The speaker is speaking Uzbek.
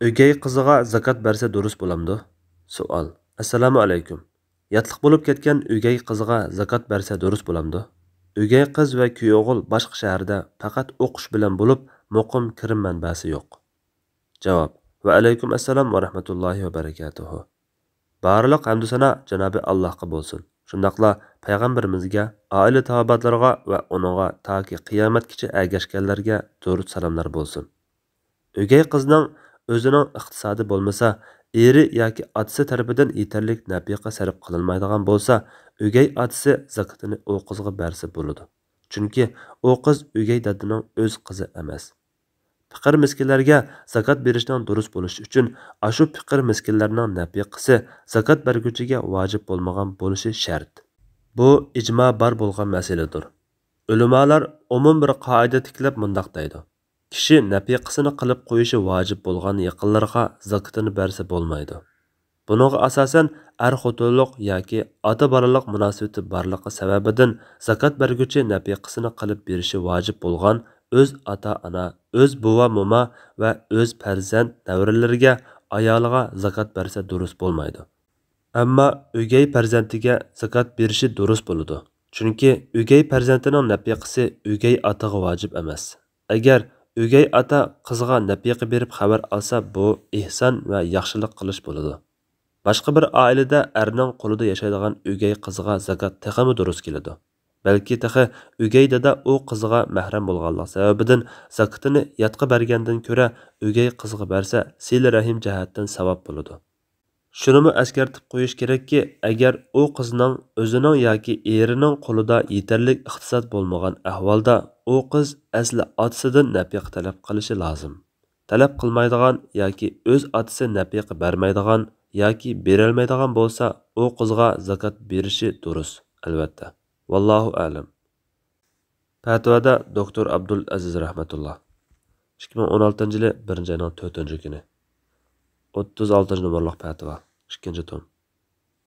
O'gay qiziga zakot bersa durust bo'lamdi? Savol. Assalomu alaykum. Yatliq bo'lib ketgan o'gay qiziga zakot bersa durust bo'lamdi? O'gay qiz va kuyovg'il boshqa shaharda faqat o'qish bilan bo'lib, muqim kirim manbasi yo'q. Javob. Va alaykum assalom va rahmatullohi va barakatuh. Barliq hamd sana Janobi Allohga bo'lsin. Shundaqla payg'ambarimizga, oila taobatlarga va uningga toki qiyomatgacha ergashganlarga durud salomlar bo'lsin. O'gay qizning o'zining iqtisodi bo'lmasa, eri yoki otasi tarafidan yetarli nafaqa sarf qilinmaydigan bo'lsa, o'gay otasi zakotini u qizga bersa bo'ladi. Chunki u qiz o'gay dadining o'z qizi emas. Fiqir miskinlarga zakot berishning durust bo'lishi uchun ashu fiqir miskinlarning nafaqasi zakot berguvchiga vojib bo'lmagan bo'lishi shart. Bu ijmo bor bo'lgan masaladir. Ulamolar umum bir qoida tiklab mundaq deydi: kishi nafaqasini qilib qo'yishi vojib bo'lgan yaqinlarga zakotini bersa bo'lmaydi. Buningga asosan xotinlik yoki ota-bolalik munosabati borligi sababidan zakot berguvchi nafaqasini qilib berishi vojib bo'lgan o'z ota-ona, o'z buva-momo va o'z farzand davralariga, ayoliga zakot bersa durust bo'lmaydi. Ammo o'gay farzandiga zakot berishi durust bo'ladi. Chunki o'gay farzandining nafaqasi o'gay otaga vojib emas. Agar o'gay ota qizga nafaqa berib xabar olsa, bu ihson va yaxshilik qilish bo'ladi. Boshqa bir oilada erning qo'lida yashaydigan o'gay qizga zakot texmi durust keladi. Balki tehi o'gay dada u qizga mahram bo'lganlik sababidan zakotini yatqa bergandan ko'ra o'gay qizga bersa, sil rahim jihatdan savob bo'ladi. Shunimi eskartib qo'yish kerakki, agar u qizning o'zining yoki erining qo'lida yetarli iqtisod bo'lmagan ahvolda u qiz asli otasidan nafaqa talab qilishi lozim. Talab qilmaydigan yoki o'z otasi nafaqa bermaydigan yoki berolmaydigan bo'lsa, u qizga zakot berishi durust, albatta. Vallohu a'lam. Fatvoda doktor Abdul Aziz rahmatulloh. 2016-yili 1-oyning 4-kuni. 36 numberlik fatvo. 2-tom.